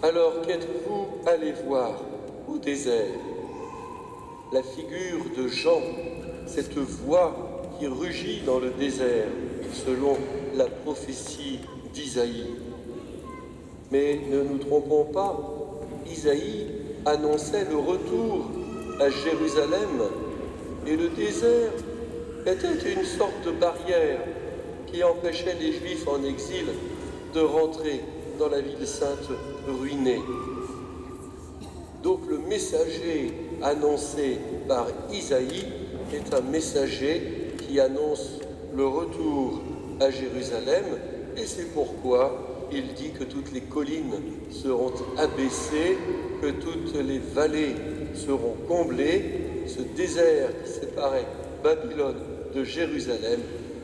Alors qu'êtes-vous allé voir au désert? La figure de Jean, cette voix qui rugit dans le désert, selon la prophétie d'Isaïe. Mais ne nous trompons pas, Isaïe annonçait le retour à Jérusalem, et le désert était une sorte de barrière qui empêchait les Juifs en exil de rentrer dans la ville sainte ruinée. Donc le messager annoncé par Isaïe est un messager qui annonce le retour à Jérusalem, et c'est pourquoi il dit que toutes les collines seront abaissées, que toutes les vallées seront comblées. Ce désert qui séparait Babylone de Jérusalem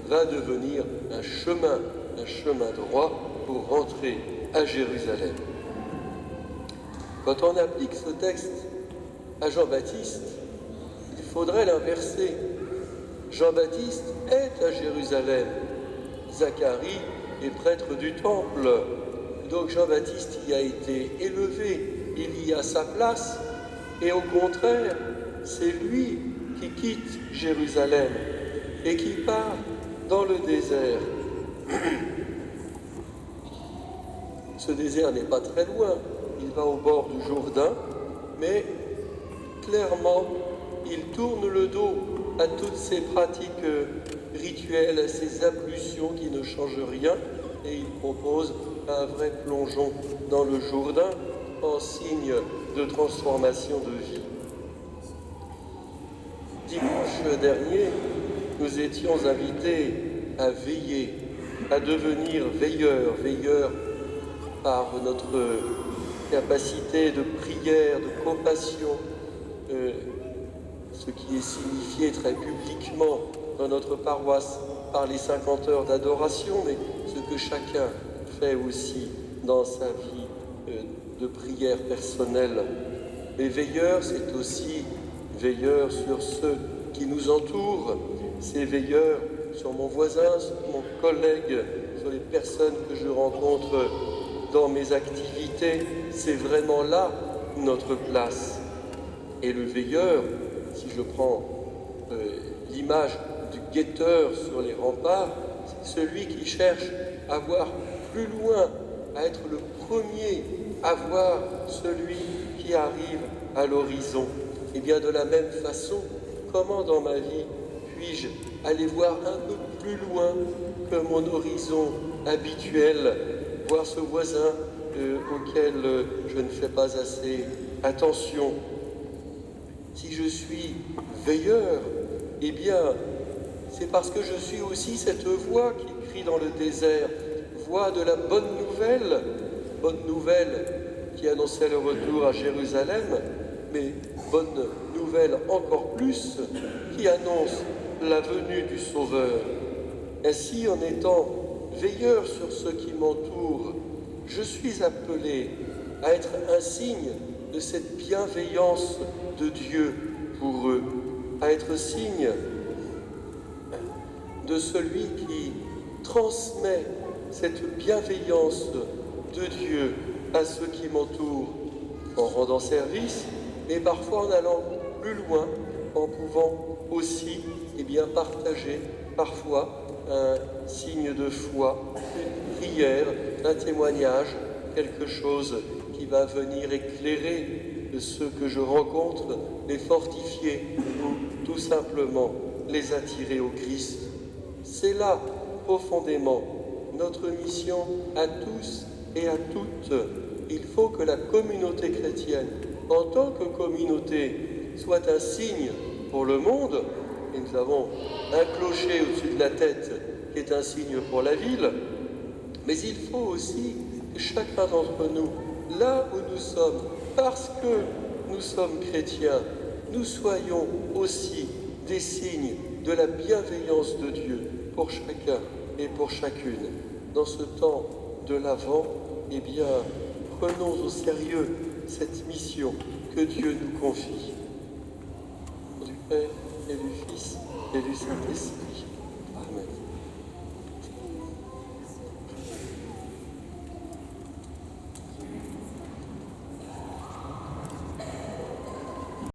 va devenir un chemin droit pour rentrer à Jérusalem. Quand on applique ce texte à Jean-Baptiste, il faudrait l'inverser. Jean-Baptiste est à Jérusalem. Zacharie est prêtre du temple. Donc Jean-Baptiste y a été élevé, il y a sa place. Et au contraire, c'est lui qui quitte Jérusalem et qui part dans le désert. Ce désert n'est pas très loin, il va au bord du Jourdain, mais clairement, il tourne le dos à toutes ces pratiques rituelles, à ces ablutions qui ne changent rien, et il propose un vrai plongeon dans le Jourdain en signe de transformation de vie. Dimanche dernier, nous étions invités à veiller, à devenir veilleurs par notre capacité de prière, de compassion, ce qui est signifié très publiquement dans notre paroisse par les 50 heures d'adoration, mais ce que chacun fait aussi dans sa vie de prière personnelle. Les veilleurs, c'est aussi veilleurs sur ceux qui nous entourent, c'est veilleurs sur mon voisin, sur mon collègue, sur les personnes que je rencontre dans mes activités. C'est vraiment là notre place. Et le veilleur, si je prends l'image du guetteur sur les remparts, c'est celui qui cherche à voir plus loin, à être le premier à voir celui qui arrive à l'horizon. Et bien de la même façon, comment dans ma vie puis-je aller voir un peu plus loin que mon horizon habituel, voir ce voisin auquel je ne fais pas assez attention? Si je suis veilleur, eh bien, c'est parce que je suis aussi cette voix qui crie dans le désert, voix de la bonne nouvelle qui annonçait le retour à Jérusalem, mais bonne nouvelle encore plus qui annonce la venue du Sauveur. Ainsi, en étant veilleur sur ceux qui m'entourent, je suis appelé à être un signe de cette bienveillance de Dieu pour eux, à être signe de celui qui transmet cette bienveillance de Dieu à ceux qui m'entourent, en rendant service, et parfois en allant plus loin, en pouvant aussi partager parfois un signe de foi, une prière, un témoignage, quelque chose qui va venir éclairer ceux que je rencontre, les fortifier ou tout simplement les attirer au Christ. C'est là, profondément, notre mission à tous et à toutes. Il faut que la communauté chrétienne, en tant que communauté, soit un signe pour le monde. Et nous avons un clocher au-dessus de la tête qui est un signe pour la ville. Mais il faut aussi que chacun d'entre nous, là où nous sommes, parce que nous sommes chrétiens, nous soyons aussi des signes de la bienveillance de Dieu pour chacun et pour chacune. Dans ce temps de l'Avent, prenons au sérieux cette mission que Dieu nous confie. Du Père et du Fils et du Saint-Esprit.